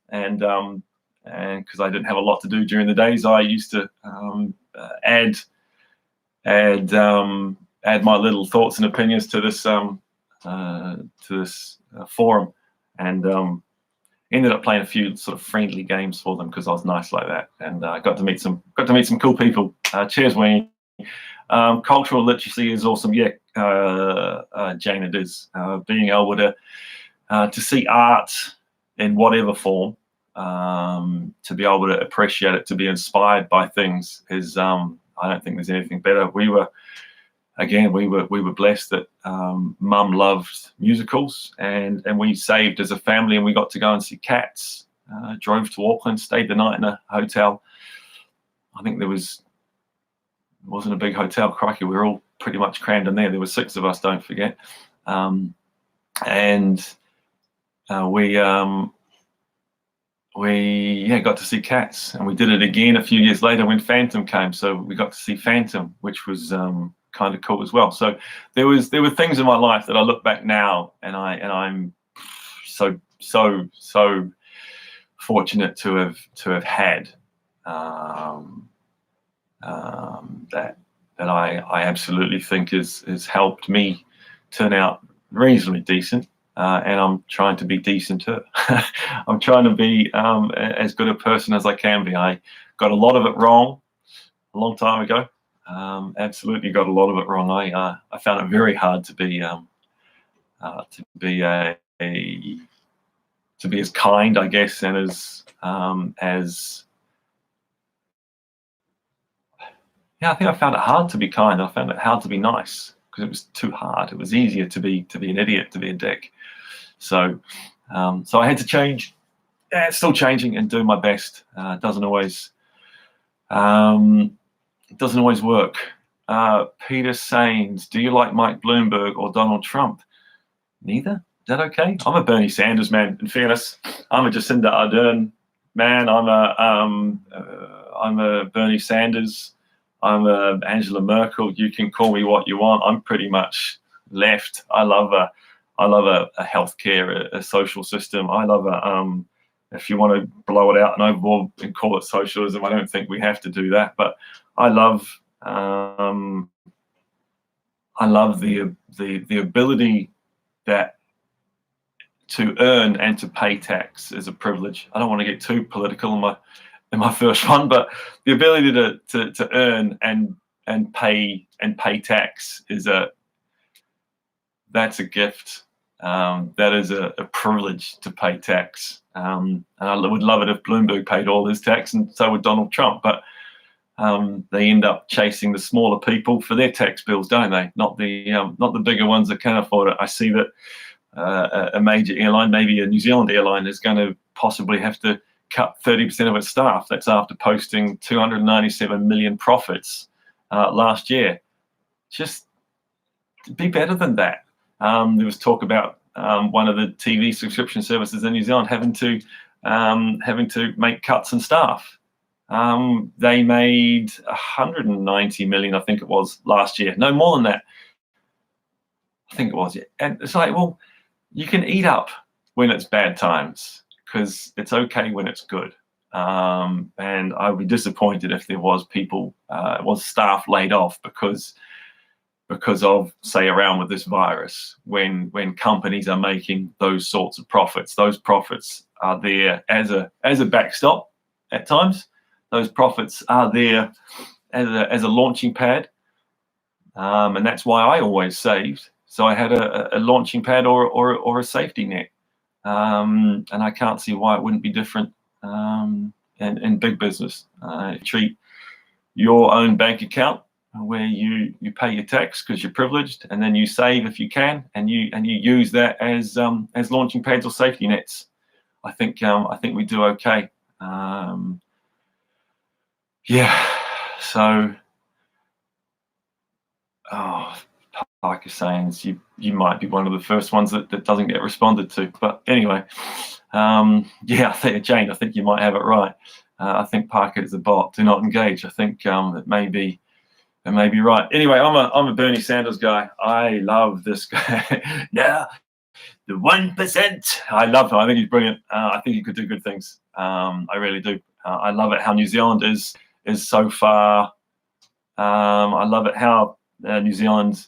and because I didn't have a lot to do during the days, I used to add my little thoughts and opinions to this forum, and ended up playing a few sort of friendly games for them because I was nice like that, and got to meet some cool people. Cheers, Wayne. Cultural literacy is awesome. Yeah, Jane, it is. Being able to see art in whatever form, to be able to appreciate it, to be inspired by things is. I don't think there's anything better. We were blessed that Mum loved musicals, and we saved as a family, and we got to go and see Cats. Drove to Auckland, stayed the night in a hotel. I think it wasn't a big hotel, crikey. We were all pretty much crammed in there. There were 6 of us, don't forget. We got to see Cats, and we did it again a few years later when Phantom came. So we got to see Phantom, which was kind of cool as well. So there were things in my life that I look back now, and I'm so fortunate to have had that I absolutely think has helped me turn out reasonably decent, and I'm trying to be decent too. I'm trying to be as good a person as I can be. I got a lot of it wrong a long time ago. Absolutely got a lot of it wrong. I found it very hard to be as kind, I guess, and I think I found it hard to be kind. I found it hard to be nice because it was too hard. It was easier to be an idiot, to be a dick. So I had to change. Yeah, it's still changing and doing my best. It doesn't always work. Peter Sains, do you like Mike Bloomberg or Donald Trump? Neither. Is that okay? I'm a Bernie Sanders man. In fairness, I'm a Jacinda Ardern man. I'm a Bernie Sanders. I'm a Angela Merkel. You can call me what you want. I'm pretty much left. I love a healthcare, a social system. I love if you want to blow it out and overboard and call it socialism, I don't think we have to do that. But I love the ability that to earn and to pay tax is a privilege. I don't want to get too political in my first one, but the ability to earn and pay tax that's a gift. That is a privilege to pay tax. And I would love it if Bloomberg paid all his tax, and so would Donald Trump. But they end up chasing the smaller people for their tax bills, don't they? Not the bigger ones that can afford it. I see that a major airline, maybe a New Zealand airline, is going to possibly have to cut 30% of its staff. That's after posting 297 million profits last year. Just be better than that. There was talk about one of the TV subscription services in New Zealand having to make cuts in staff. They made 190 million, I think it was, last year. No more than that. I think it was. Yeah. And it's like, well, you can eat up when it's bad times because it's okay when it's good. And I would be disappointed if there was staff laid off because of, say, around with this virus. When companies are making those sorts of profits, those profits are there as a backstop at times. Those profits are there as a launching pad, and that's why I always saved. So I had a launching pad or a safety net, and I can't see why it wouldn't be different in big business. Treat your own bank account where you pay your tax because you're privileged, and then you save if you can, and you use that as launching pads or safety nets. I think we do okay. Yeah. So, Parker saying you might be one of the first ones that doesn't get responded to. But anyway, yeah, Jane, I think you might have it right. I think Parker is a bot. Do not engage. I think it may be right. Anyway, I'm a Bernie Sanders guy. I love this guy. Yeah, the 1%. I love him. I think he's brilliant. I think he could do good things. I really do. I love it how New Zealand is so far. I love it how New Zealand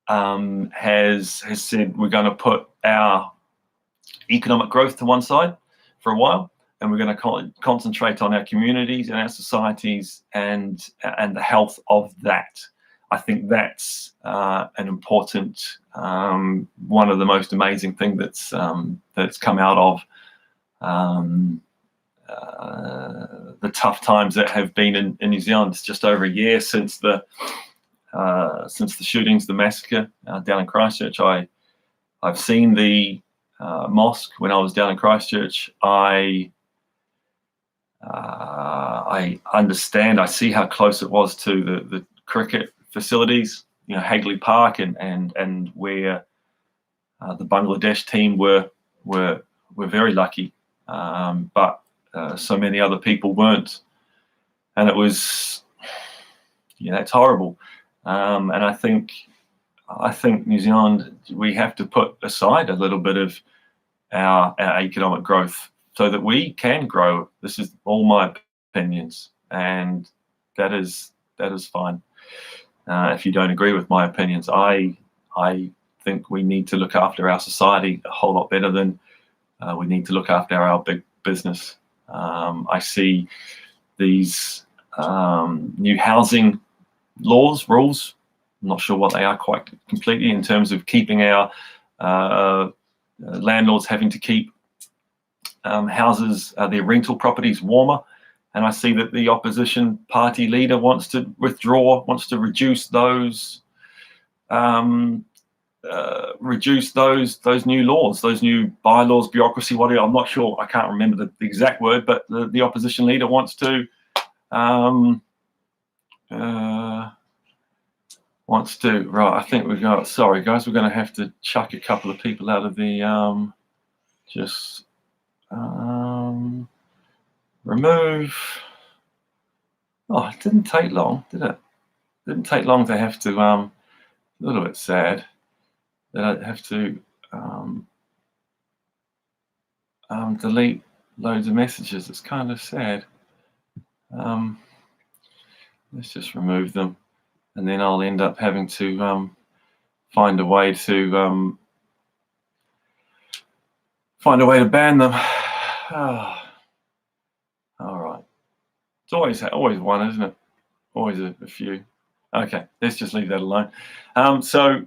has said we're going to put our economic growth to one side for a while, and we're going to concentrate on our communities and our societies and the health of that. I think that's an important, one of the most amazing things that's come out of the tough times that have been in New Zealand. It's just over a year since the shootings, the massacre down in Christchurch. I've seen the mosque when I was down in Christchurch. I understand. I see how close it was to the cricket facilities, Hagley Park, and where the Bangladesh team were very lucky, but so many other people weren't, and it was, it's horrible. And I think New Zealand, we have to put aside a little bit of our economic growth so that we can grow. This is all my opinions, and that is fine. If you don't agree with my opinions, I think we need to look after our society a whole lot better than we need to look after our big business. I see these new housing rules. I'm not sure what they are quite completely in terms of keeping our landlords having to keep houses, their rental properties warmer. And I see that the opposition party leader wants to reduce those new laws, those new bylaws, bureaucracy, whatever. I'm not sure. I can't remember the exact word, but the opposition leader wants to right. I think we've got. Sorry, guys, we're going to have to chuck a couple of people out of the remove. Oh, it didn't take long, did it? Didn't take long to have to. A little bit sad that I have to delete loads of messages. It's kind of sad. Let's just remove them, and then I'll end up having to find a way to ban them. All right. It's always one, isn't it? Always a few. Okay, let's just leave that alone. So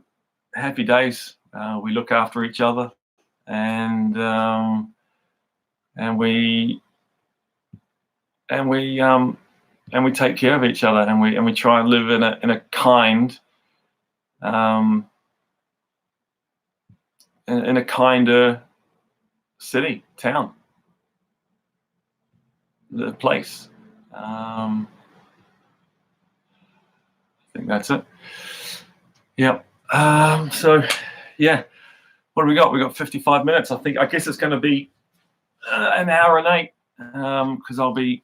happy days. We look after each other, and we take care of each other, and we try and live in a kind, in a kinder city, town, the place. I think that's it. Yeah. So, yeah. What do we got? We got 55 minutes. I guess it's going to be an hour and 8, because I'll be.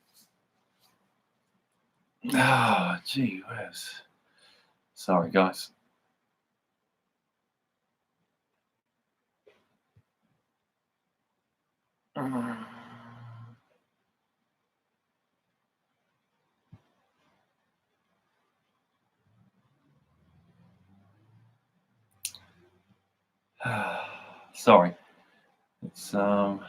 Gee whiz. Sorry, guys. Sorry. It's okay.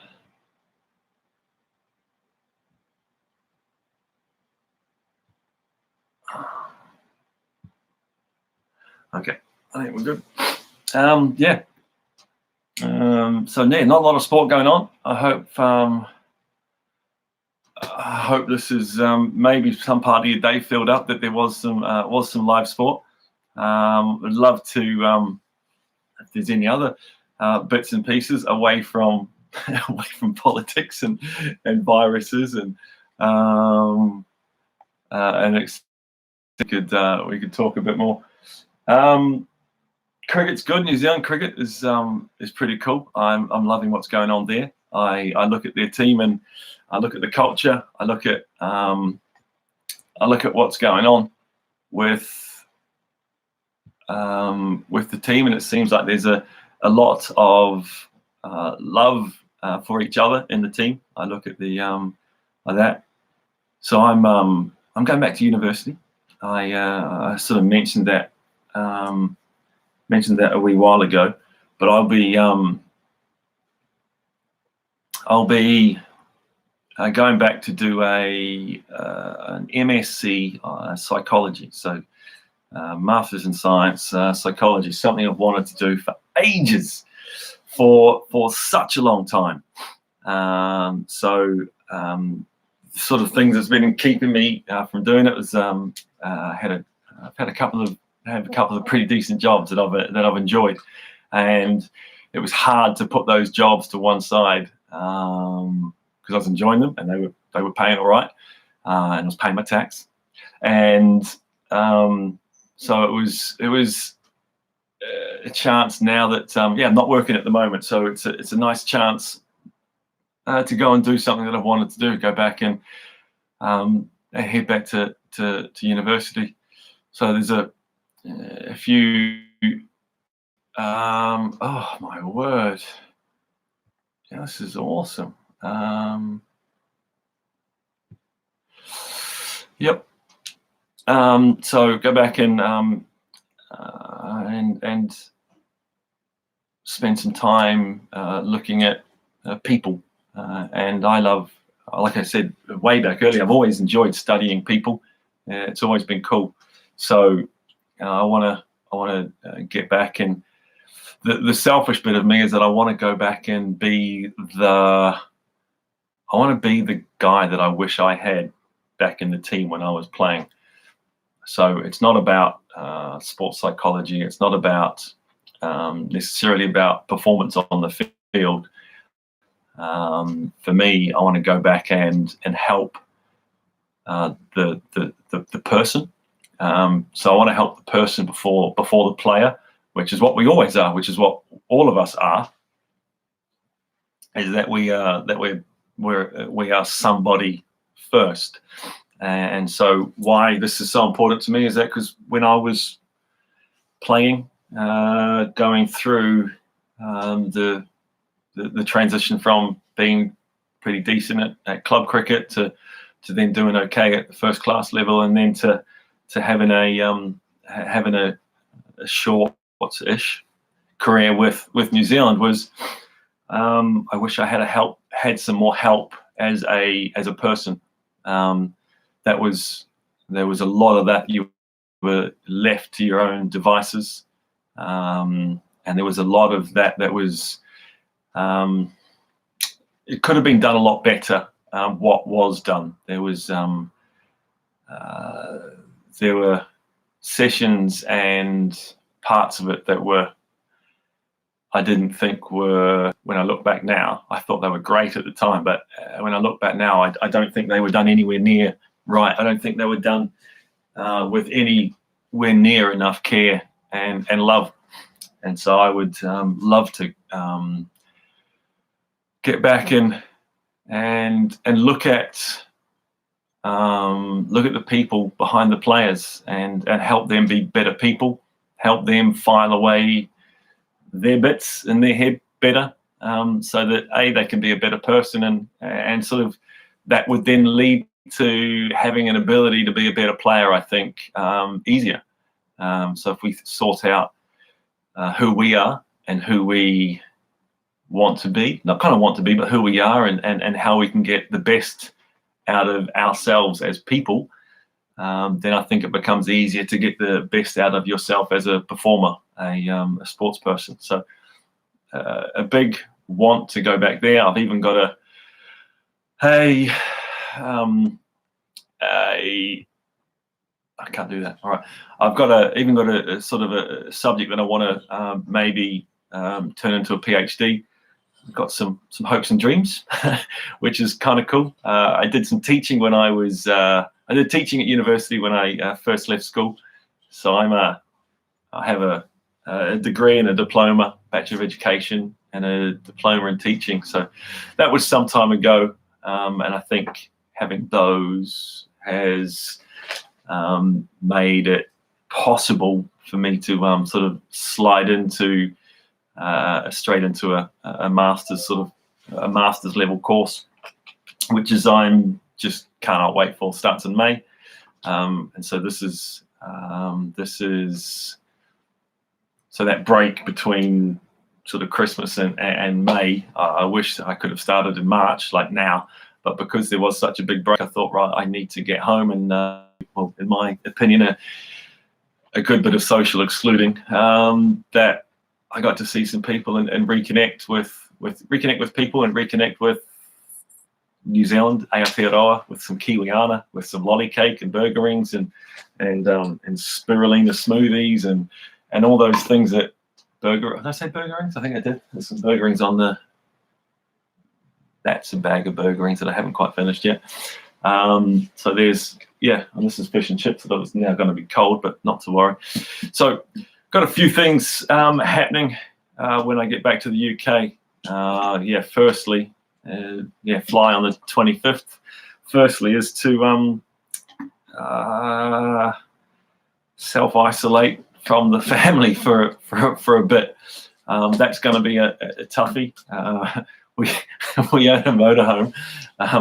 I think we're good. Yeah. So yeah, not a lot of sport going on. I hope this is maybe some part of your day filled up, that there was some live sport. Would love to, if there's any other bits and pieces away from politics and viruses and we could talk a bit more. Cricket's good. New Zealand cricket is pretty cool. I'm loving what's going on there. I look at their team and I look at the culture. I look at what's going on with the team, and it seems like there's a lot of love for each other in the team. I look at the like that. So I'm going back to university. I sort of mentioned that a wee while ago, but I'll be going back to do an MSc psychology. So Masters in Science Psychology, something I've wanted to do for ages, for such a long time. Sort of things that's been keeping me from doing it was I've had a couple of pretty decent jobs that I've enjoyed, and it was hard to put those jobs to one side because I was enjoying them and they were paying all right, and I was paying my tax, and so it was a chance now that I'm not working at the moment, so it's a nice chance to go and do something that I've wanted to do, go back and head back to university. So there's a few oh my word, yeah, this is awesome. Yep. So go back and spend some time looking at people, and I love, like I said way back earlier, I've always enjoyed studying people. It's always been cool. So I want to get back, and the selfish bit of me is that I want to go back and be the guy that I wish I had back in the team when I was playing. So it's not about sports psychology. It's not about necessarily about performance on the field. For me, I want to go back and help the person. So I want to help the person before the player, which is what we always are, which is what all of us are. Is that we are somebody first. And so why this is so important to me is that because when I was playing, going through the transition from being pretty decent at club cricket to then doing okay at the first class level, and then to having a short-ish career with New Zealand was, I wish I had some more help as a person. There was a lot of that you were left to your own devices, and there was a lot of that was it could have been done a lot better. What was done, there were sessions and parts of it that I didn't think were, when I look back now, I thought they were great at the time, but when I look back now, I don't think they were done anywhere near right. I don't think they were done with anywhere near enough care and love. And so I would love to get back and look at the people behind the players and help them be better people, help them file away their bits in their head better, so that they can be a better person, and sort of that would then lead to having an ability to be a better player, I think, easier. So if we sort out who we are and who we want to be, not kind of want to be, but who we are, and how we can get the best out of ourselves as people, then I think it becomes easier to get the best out of yourself as a performer, a sports person. So a big want to go back there. I've even got I can't do that. All right. I've got even got a sort of a subject that I want to maybe turn into a PhD. I've got some hopes and dreams, which is kind of cool. I did some teaching when I did teaching at university when I first left school. So I have a degree and a diploma, Bachelor of Education, and a diploma in teaching. So that was some time ago, and I think having those has made it possible for me to sort of slide into straight into a master's a master's level course, which is I'm just cannot wait for. Starts in May, and so this is so that break between sort of Christmas and May. I wish I could have started in March, like now, but because there was such a big break, I thought, right, I need to get home and, well, in my opinion, a good bit of social excluding, that I got to see some people and reconnect with people and reconnect with New Zealand, Aotearoa, with some Kiwiana, with some lolly cake and burger rings and spirulina smoothies and all those things that did I say burger rings? I think I did. There's some burger rings on that's a bag of burger rings that I haven't quite finished yet. So there's, and this is fish and chips, although it's now going to be cold, but not to worry. So got a few things happening when I get back to the UK. Firstly, fly on the 25th. Firstly is to self-isolate from the family for a bit. That's going to be a toughie. We own a motorhome,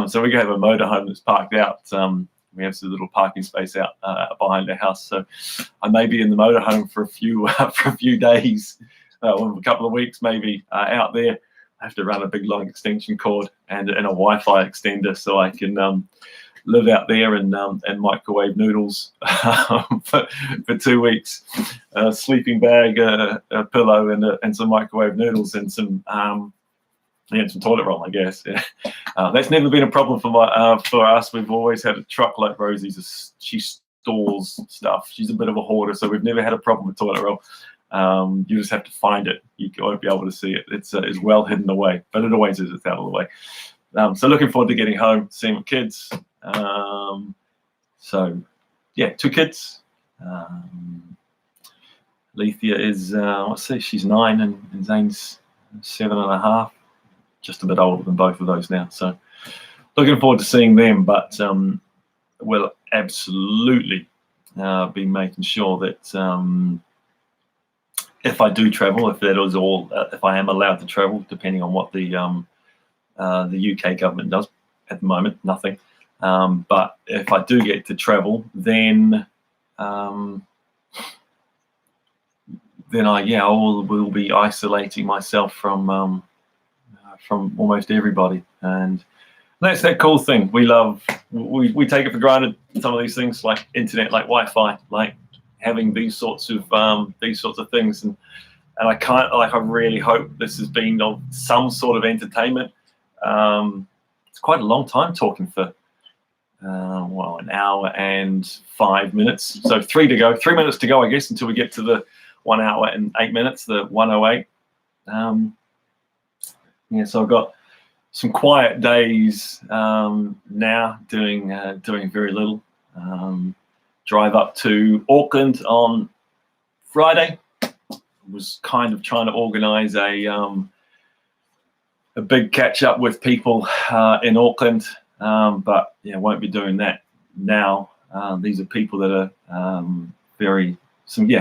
so we have a motorhome that's parked out. We have some little parking space out behind the house, so I may be in the motorhome for a few days, a couple of weeks maybe out there. I have to run a big long extension cord and a Wi-Fi extender so I can live out there and microwave noodles for 2 weeks. A sleeping bag, a pillow, and some microwave noodles and some toilet roll, I guess. Yeah. That's never been a problem for us. We've always had a truck like Rosie's. She stores stuff. She's a bit of a hoarder, so we've never had a problem with toilet roll. You just have to find it. You won't be able to see it. It's well hidden away, but it always is. It's out of the way. So looking forward to getting home, seeing my kids. So yeah, 2 kids. Lethea is she's 9 and Zane's 7.5. Just a bit older than both of those now. So looking forward to seeing them, but we'll absolutely be making sure that if I do travel, if I am allowed to travel, depending on what the UK government does at the moment, nothing. But if I do get to travel, then I will be isolating myself from almost everybody, and that's that cool thing. We take it for granted, some of these things like internet, like Wi-Fi, like having these sorts of things, and I really hope this has been of some sort of entertainment. It's quite a long time talking for an hour and 5 minutes, so 3 minutes to go, I guess, until we get to the 1 hour and 8 minutes, the 108. So I've got some quiet days now, doing very little. Drive up to Auckland on Friday. Was kind of trying to organise a big catch up with people in Auckland, but won't be doing that now. These are people that are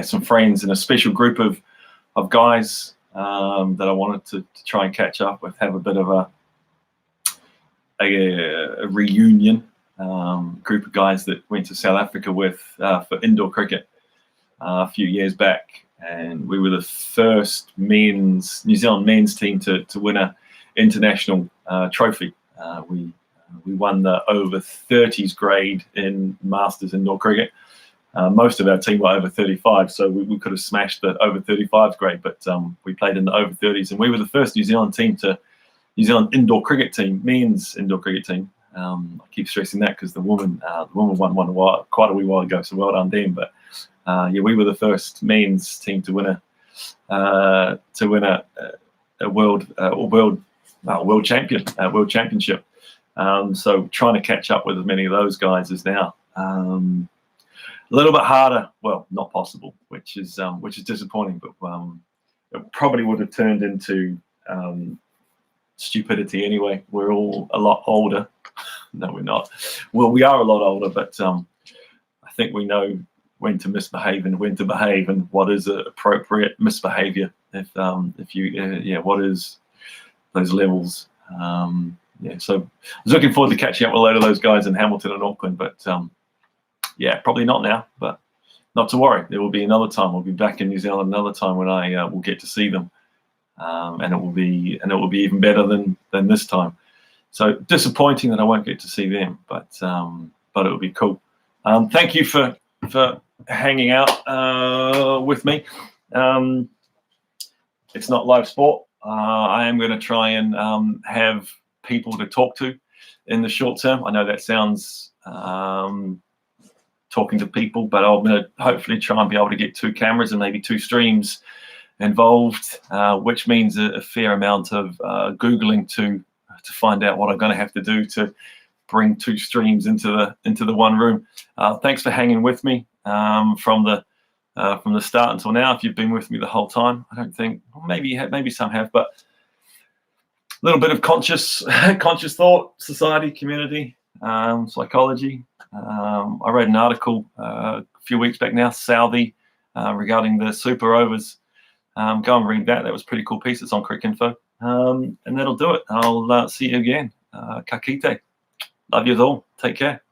some friends and a special group of guys that I wanted to try and catch up with, have a bit of a reunion. Group of guys that went to South Africa with for indoor cricket a few years back, and we were the first New Zealand men's team to win a international trophy. We won the over 30s grade in Masters indoor cricket. Most of our team were over 35, so we could have smashed the over 35s grade, but we played in the over 30s, and we were the first New Zealand indoor cricket team, men's indoor cricket team. I keep stressing that because the woman won one quite a wee while ago, so well done them. But yeah, we were the first men's team to win a world championship. So trying to catch up with as many of those guys as now. A little bit harder. Well, not possible, which is disappointing. But it probably would have turned into stupidity anyway. We're all a lot older. No, we're not. Well, we are a lot older, but I think we know when to misbehave and when to behave, and what is appropriate misbehavior. If you what is those levels? Yeah, so I was looking forward to catching up with a load of those guys in Hamilton and Auckland, but yeah, probably not now. But not to worry, there will be another time. We'll be back in New Zealand another time when I will get to see them, and it will be even better than this time. So disappointing that I won't get to see them, but it will be cool. Thank you for hanging out with me. It's not live sport. I am going to try and have people to talk to in the short term. I know that sounds talking to people, but I'm going to hopefully try and be able to get 2 cameras and maybe 2 streams involved, which means a fair amount of Googling to find out what I'm going to have to do to bring 2 streams into the one room. Thanks for hanging with me from the start until now. If you've been with me the whole time, I don't think, well, maybe some have, but a little bit of conscious thought, society, community, psychology. I read an article a few weeks back now, Southey, regarding the super overs. Go and read that. That was a pretty cool piece. It's on Cricinfo. And that'll do it. I'll see you again. Ka kite. Love you all. Take care.